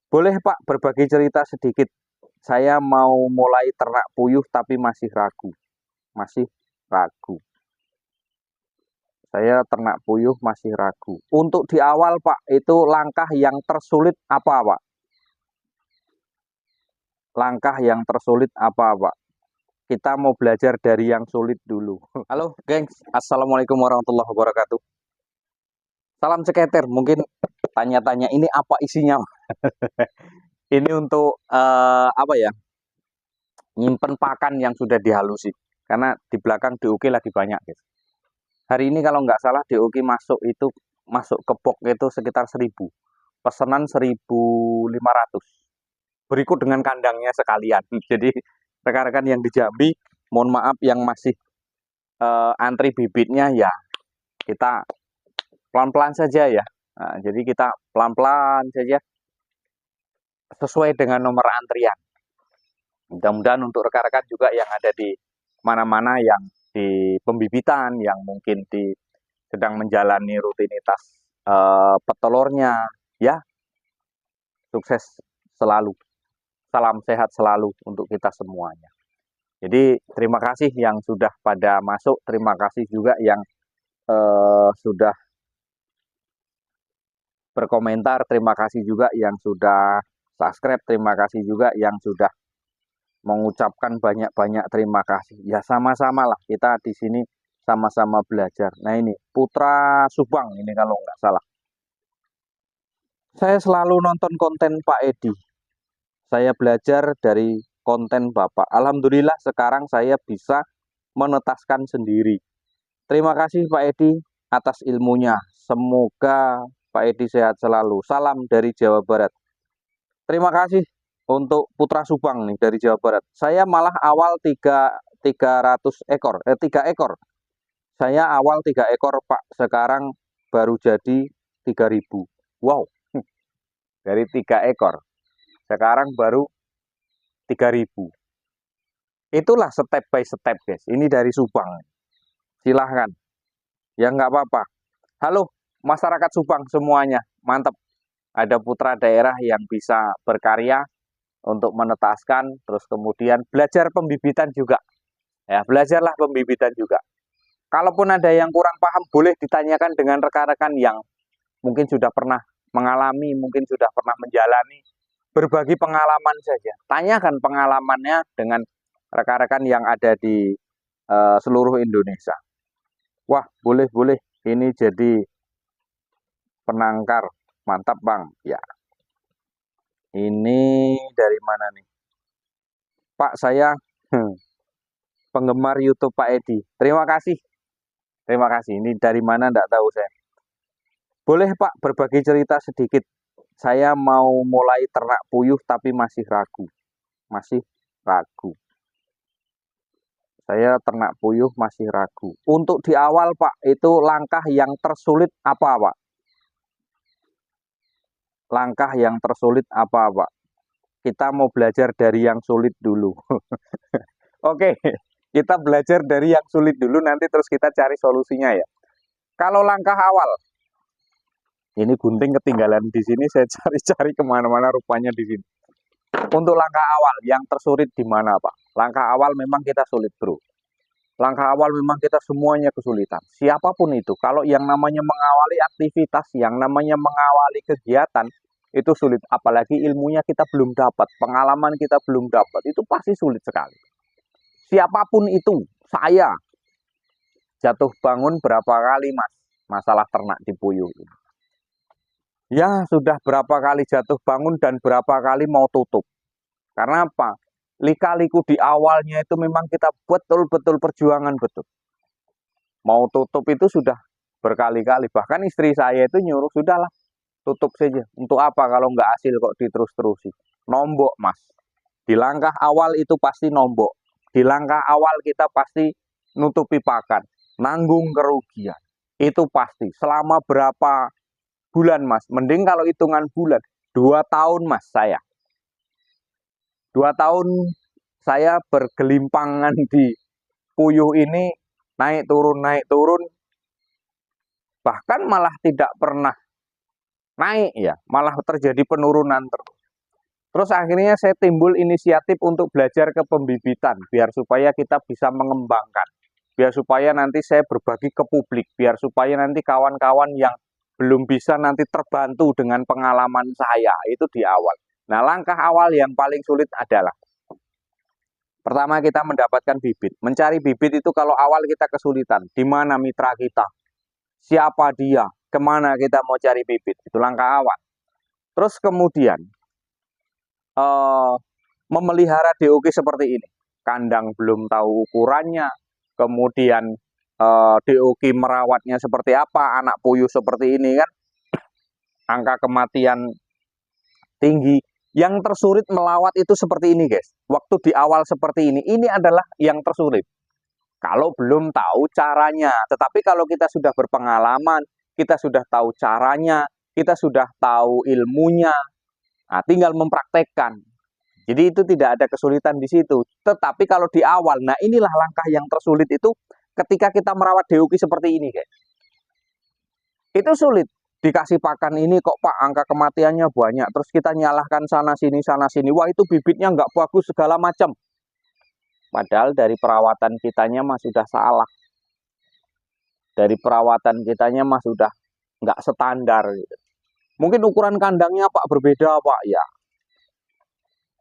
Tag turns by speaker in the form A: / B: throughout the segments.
A: Boleh Pak berbagi cerita sedikit. Saya mau mulai ternak puyuh tapi masih ragu. Masih ragu. Saya ternak puyuh masih ragu. Untuk di awal Pak, itu langkah yang tersulit apa Pak? Langkah yang tersulit apa Pak? Kita mau belajar dari yang sulit dulu. Halo gengs, Assalamualaikum warahmatullahi wabarakatuh. Salam ceketer, mungkin tanya-tanya ini apa isinya? Ini untuk apa ya? Nyimpen pakan yang sudah dihalusi. Karena di belakang DOK lagi banyak guys. Hari ini kalau nggak salah DOK masuk ke box itu sekitar 1000. Pesanan 1500. Berikut dengan kandangnya sekalian. Jadi rekan-rekan yang di Jambi, mohon maaf yang masih antri bibitnya ya, kita pelan-pelan saja ya. Nah, jadi kita pelan-pelan saja sesuai dengan nomor antrian. Mudah-mudahan untuk rekan-rekan juga yang ada di mana-mana, yang di pembibitan, yang mungkin sedang menjalani rutinitas petelurnya, ya sukses selalu, salam sehat selalu untuk kita semuanya. Jadi terima kasih yang sudah pada masuk, terima kasih juga yang sudah berkomentar, terima kasih juga yang sudah subscribe, terima kasih juga yang sudah mengucapkan banyak-banyak terima kasih. Ya sama-sama lah, kita di sini sama-sama belajar. Nah ini Putra Subang ini kalau nggak salah. Saya selalu nonton konten Pak Edi. Saya belajar dari konten Bapak. Alhamdulillah sekarang saya bisa menetaskan sendiri. Terima kasih Pak Edi atas ilmunya. Semoga Pak Edi sehat selalu. Salam dari Jawa Barat. Terima kasih untuk Putra Subang nih dari Jawa Barat. Saya malah awal 300 ekor, 3 ekor. Saya awal 3 ekor Pak, sekarang baru jadi 3000. Wow, dari 3 ekor, sekarang baru 3000. Itulah step by step guys, ini dari Subang. Silahkan, ya nggak apa-apa. Halo masyarakat Subang semuanya, mantap. Ada putra daerah yang bisa berkarya untuk menetaskan, terus kemudian belajar pembibitan juga. Ya, belajarlah pembibitan juga. Kalaupun ada yang kurang paham, boleh ditanyakan dengan rekan-rekan yang mungkin sudah pernah mengalami, mungkin sudah pernah menjalani, berbagi pengalaman saja. Tanyakan pengalamannya dengan rekan-rekan yang ada di seluruh Indonesia. Wah, boleh-boleh. Ini jadi penangkar. Mantap, Bang. Ya. Ini dari mana nih? Pak, saya penggemar YouTube Pak Edi. Terima kasih. Terima kasih. Ini dari mana enggak tahu saya. Boleh Pak berbagi cerita sedikit. Saya mau mulai ternak puyuh tapi masih ragu. Masih ragu. Saya ternak puyuh masih ragu. Untuk di awal Pak, itu langkah yang tersulit apa Pak? Langkah yang tersulit apa Pak? Kita mau belajar dari yang sulit dulu. Oke, kita belajar dari yang sulit dulu, nanti terus kita cari solusinya ya. Kalau langkah awal, ini gunting ketinggalan di sini, saya cari-cari kemana-mana, rupanya di sini. Untuk langkah awal, yang tersulit di mana Pak? Langkah awal memang kita sulit bro. Langkah awal memang kita semuanya kesulitan. Siapapun itu, kalau yang namanya mengawali aktivitas, yang namanya mengawali kegiatan, itu sulit. Apalagi ilmunya kita belum dapat, pengalaman kita belum dapat, itu pasti sulit sekali. Siapapun itu, saya jatuh bangun berapa kali mas, masalah ternak di puyuh ini. Ya sudah berapa kali jatuh bangun dan berapa kali mau tutup. Karena apa? Lika-liku di awalnya itu memang kita betul-betul perjuangan betul. Mau tutup itu sudah berkali-kali. Bahkan istri saya itu nyuruh, sudahlah tutup saja. Untuk apa kalau nggak hasil kok diterus-terusi. Nombok mas. Di langkah awal itu pasti nombok. Di langkah awal kita pasti nutupi pakan. Nanggung kerugian. Itu pasti. Selama berapa bulan mas? Mending kalau hitungan bulan. 2 tahun mas saya. 2 tahun saya bergelimpangan di puyuh ini, naik turun, bahkan malah tidak pernah naik ya, malah terjadi penurunan terus. Terus akhirnya saya timbul inisiatif untuk belajar ke pembibitan, biar supaya kita bisa mengembangkan, biar supaya nanti saya berbagi ke publik, biar supaya nanti kawan-kawan yang belum bisa nanti terbantu dengan pengalaman saya, itu di awal. Nah, langkah awal yang paling sulit adalah pertama kita mendapatkan bibit. Mencari bibit itu kalau awal kita kesulitan, di mana mitra kita, siapa dia, kemana kita mau cari bibit, itu langkah awal. Terus kemudian memelihara DOG seperti ini, kandang belum tahu ukurannya, kemudian DOG merawatnya seperti apa, anak puyuh seperti ini kan, angka kematian tinggi. Yang tersulit melawat itu seperti ini guys, waktu di awal seperti ini adalah yang tersulit. Kalau belum tahu caranya, tetapi kalau kita sudah berpengalaman, kita sudah tahu caranya, kita sudah tahu ilmunya, nah, tinggal mempraktekkan. Jadi itu tidak ada kesulitan di situ. Tetapi kalau di awal, nah inilah langkah yang tersulit itu ketika kita merawat DOG seperti ini guys. Itu sulit. Dikasih pakan ini kok Pak angka kematiannya banyak, terus kita nyalahkan sana sini, wah itu bibitnya nggak bagus segala macam. Padahal dari perawatan kitanya mah sudah salah. Dari perawatan kitanya mah sudah nggak standar gitu. Mungkin ukuran kandangnya Pak berbeda Pak ya.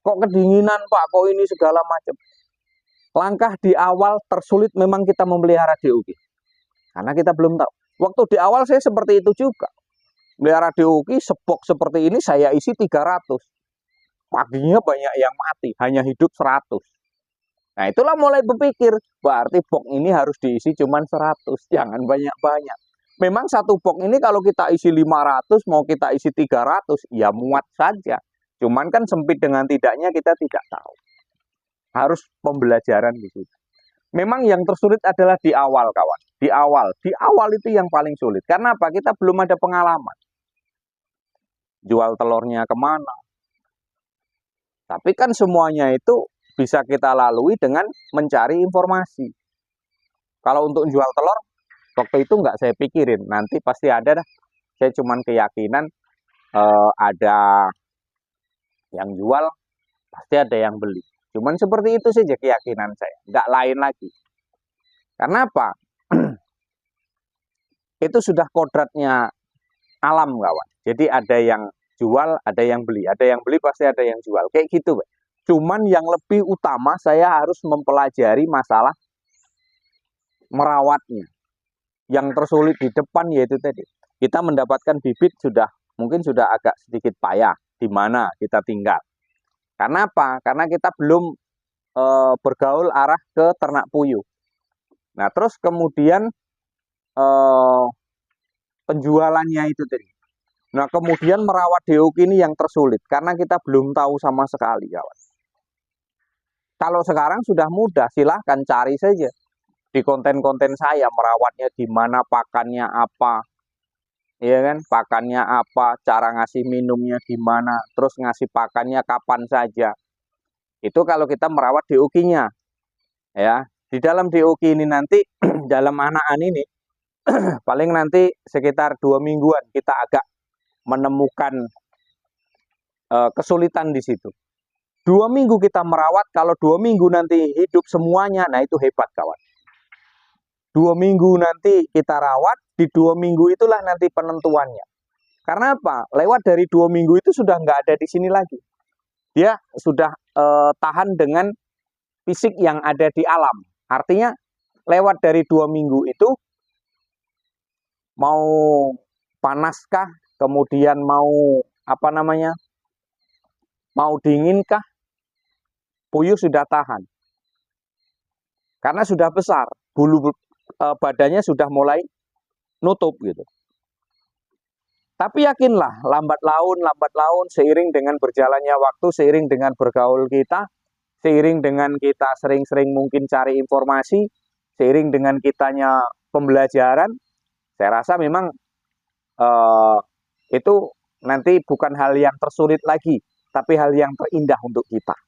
A: Kok kedinginan Pak, kok ini segala macam. Langkah di awal tersulit memang kita memelihara DOG. Karena kita belum tahu. Waktu di awal saya seperti itu juga. Melihara DOG sebok seperti ini saya isi 300. Paginya banyak yang mati, hanya hidup 100. Nah itulah mulai berpikir, berarti box ini harus diisi cuma 100, jangan banyak-banyak. Memang satu box ini kalau kita isi 500, mau kita isi 300, ya muat saja. Cuman kan sempit dengan tidaknya kita tidak tahu. Harus pembelajaran di situ. Memang yang tersulit adalah di awal kawan. Di awal itu yang paling sulit. Karena apa? Kita belum ada pengalaman. Jual telurnya kemana. Tapi kan semuanya itu bisa kita lalui dengan mencari informasi. Kalau untuk jual telur, waktu itu nggak saya pikirin. Nanti pasti ada dah. Saya cuman keyakinan ada yang jual, pasti ada yang beli. Cuman seperti itu saja keyakinan saya. Nggak lain lagi. Karena apa? Itu sudah kodratnya alam kawan. Jadi ada yang jual, ada yang beli. Ada yang beli pasti ada yang jual. Kayak gitu. Cuman yang lebih utama saya harus mempelajari masalah merawatnya. Yang tersulit di depan yaitu tadi. Kita mendapatkan bibit mungkin sudah agak sedikit payah di mana kita tinggal. Karena apa? Karena kita belum bergaul arah ke ternak puyuh. Nah, terus kemudian penjualannya itu tadi. Nah, kemudian merawat DOG ini yang tersulit karena kita belum tahu sama sekali, kawan. Kalau sekarang sudah mudah, silahkan cari saja di konten-konten saya merawatnya gimana, pakannya apa, ya kan? Pakannya apa, cara ngasih minumnya gimana, terus ngasih pakannya kapan saja. Itu kalau kita merawat DOG-nya, ya. Di dalam DOG ini nanti, dalam anakan ini, paling nanti sekitar 2 mingguan kita agak menemukan kesulitan di situ. 2 minggu kita merawat, kalau 2 minggu nanti hidup semuanya, nah itu hebat kawan. 2 minggu nanti kita rawat, di 2 minggu itulah nanti penentuannya. Karena apa? Lewat dari 2 minggu itu sudah nggak ada di sini lagi. Dia sudah tahan dengan fisik yang ada di alam. Artinya lewat dari 2 minggu itu mau panaskah, kemudian mau apa namanya, mau dinginkah, puyuh sudah tahan. Karena sudah besar, bulu badannya sudah mulai nutup gitu. Tapi yakinlah, lambat laun, seiring dengan berjalannya waktu, seiring dengan bergaul kita, seiring dengan kita sering-sering mungkin cari informasi, seiring dengan kitanya pembelajaran, saya rasa memang itu nanti bukan hal yang tersulit lagi, tapi hal yang terindah untuk kita.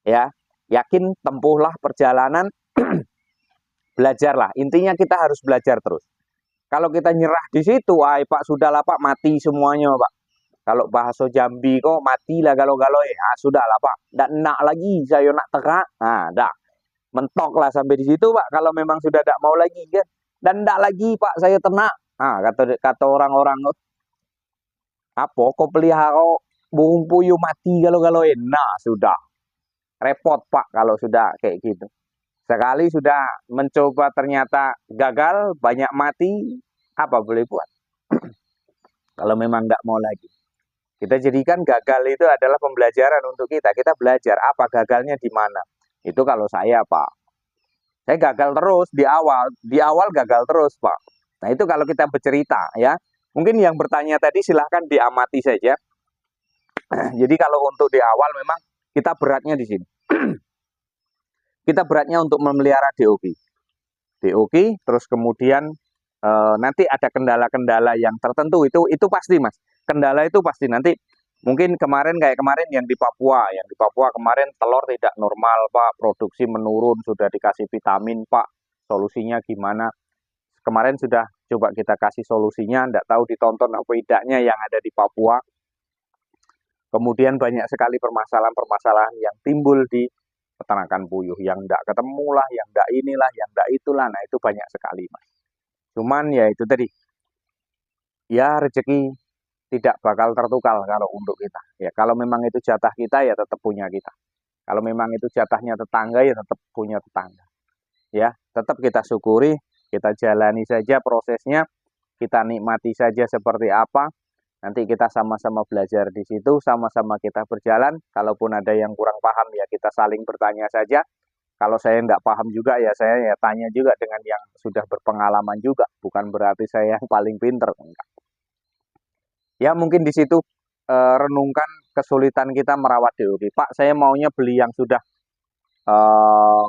A: Ya, yakin, tempuhlah perjalanan, belajarlah. Intinya kita harus belajar terus. Kalau kita nyerah di situ, Pak sudahlah Pak, mati semuanya Pak. Kalau bahasa Jambi kok matilah galau-galau ya. Ah, sudah lah Pak, ndak nak lagi saya nak teka. Nah, dah mentok lah sampai di situ Pak. Kalau memang sudah ndak mau lagi kan, dan ndak lagi Pak saya ternak. Ah, kata kata orang-orang, apa kok pelihara burung puyuh mati galau-galauin. Nah, sudah repot Pak kalau sudah kayak gitu. Sekali sudah mencoba ternyata gagal, banyak mati, apa boleh buat? Kalau memang nggak mau lagi. Kita jadikan gagal itu adalah pembelajaran untuk kita. Kita belajar apa gagalnya di mana. Itu kalau saya Pak. Saya gagal terus di awal gagal terus Pak. Nah itu kalau kita bercerita ya. Mungkin yang bertanya tadi silahkan diamati saja. Jadi kalau untuk di awal memang kita beratnya di sini. Kita beratnya untuk memelihara DOG. DOG terus kemudian nanti ada kendala-kendala yang tertentu itu pasti Mas. Kendala itu pasti nanti mungkin kayak kemarin yang di Papua kemarin telur tidak normal Pak, produksi menurun, sudah dikasih vitamin Pak, solusinya gimana? Kemarin sudah coba kita kasih solusinya, enggak tahu ditonton apa tidaknya yang ada di Papua. Kemudian banyak sekali permasalahan-permasalahan yang timbul di peternakan puyuh, yang enggak ketemu lah, yang enggak inilah, yang enggak itulah, nah itu banyak sekali Mas. Cuman ya itu tadi, ya rezeki tidak bakal tertukar kalau untuk kita. Ya kalau memang itu jatah kita ya tetap punya kita. Kalau memang itu jatahnya tetangga ya tetap punya tetangga. Ya, tetap kita syukuri, kita jalani saja prosesnya, kita nikmati saja seperti apa. Nanti kita sama-sama belajar di situ, sama-sama kita berjalan. Kalaupun ada yang kurang paham ya kita saling bertanya saja. Kalau saya tidak paham juga ya saya ya tanya juga dengan yang sudah berpengalaman juga. Bukan berarti saya yang paling pinter. Enggak. Ya mungkin di situ renungkan kesulitan kita merawat DOG. Pak, saya maunya beli yang sudah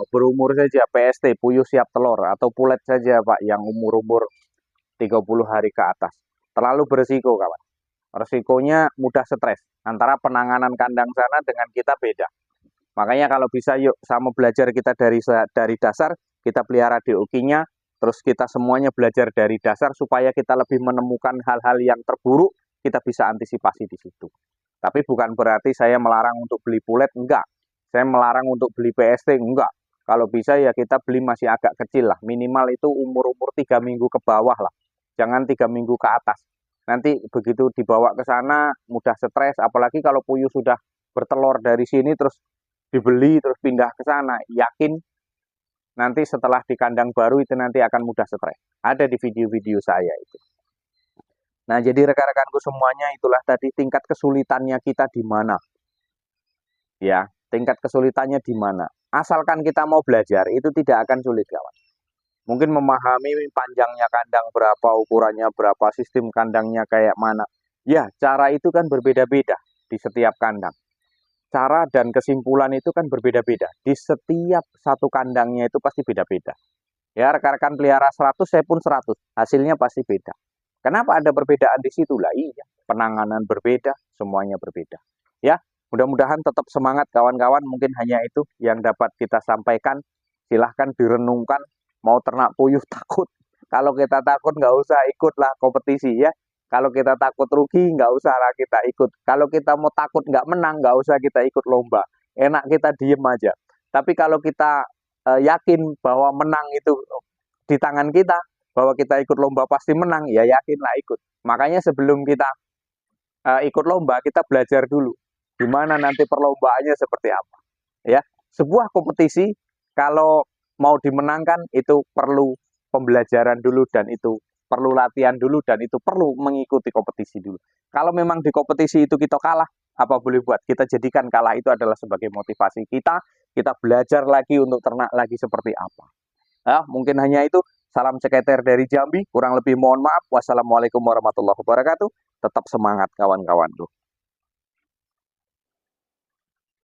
A: berumur saja, PST, puyuh siap telur, atau pulet saja Pak, yang umur-umur 30 hari ke atas. Terlalu beresiko kawan. Resikonya mudah stres. Antara penanganan kandang sana dengan kita beda. Makanya kalau bisa yuk sama belajar kita dari dasar, kita pelihara DOG-nya, terus kita semuanya belajar dari dasar supaya kita lebih menemukan hal-hal yang terburuk, kita bisa antisipasi di situ. Tapi bukan berarti saya melarang untuk beli pulet, enggak. Saya melarang untuk beli PST, enggak. Kalau bisa ya kita beli masih agak kecil lah, minimal itu umur-umur 3 minggu ke bawah lah. Jangan 3 minggu ke atas. Nanti begitu dibawa ke sana mudah stres, apalagi kalau puyuh sudah bertelur dari sini terus dibeli terus pindah ke sana, yakin nanti setelah di kandang baru itu nanti akan mudah stres. Ada di video-video saya itu. Nah, jadi rekan-rekanku semuanya itulah tadi tingkat kesulitannya kita di mana. Ya, tingkat kesulitannya di mana. Asalkan kita mau belajar, itu tidak akan sulit, kawan. Mungkin memahami panjangnya kandang berapa, ukurannya berapa, sistem kandangnya kayak mana. Ya, cara itu kan berbeda-beda di setiap kandang. Cara dan kesimpulan itu kan berbeda-beda. Di setiap satu kandangnya itu pasti beda-beda. Ya, rekan-rekan pelihara 100, saya pun 100. Hasilnya pasti beda. Kenapa ada perbedaan di situ? Lah iya, penanganan berbeda, semuanya berbeda. Ya, mudah-mudahan tetap semangat kawan-kawan. Mungkin hanya itu yang dapat kita sampaikan. Silahkan direnungkan. Mau ternak puyuh takut. Kalau kita takut nggak usah ikutlah kompetisi ya. Kalau kita takut rugi, nggak usah lah kita ikut. Kalau kita mau takut nggak menang, nggak usah kita ikut lomba. Enak kita diem aja. Tapi kalau kita yakin bahwa menang itu di tangan kita, bahwa kita ikut lomba pasti menang, ya yakinlah ikut. Makanya sebelum kita ikut lomba, kita belajar dulu. Gimana nanti perlombaannya seperti apa. Ya, sebuah kompetisi kalau mau dimenangkan itu perlu pembelajaran dulu dan itu perlu latihan dulu dan itu perlu mengikuti kompetisi dulu. Kalau memang di kompetisi itu kita kalah, apa boleh buat? Kita jadikan kalah itu adalah sebagai motivasi kita belajar lagi untuk ternak lagi seperti apa. Ya, mungkin hanya itu. Salam ceketer dari Jambi, kurang lebih mohon maaf. Wassalamualaikum warahmatullahi wabarakatuh. Tetap semangat kawan-kawanku.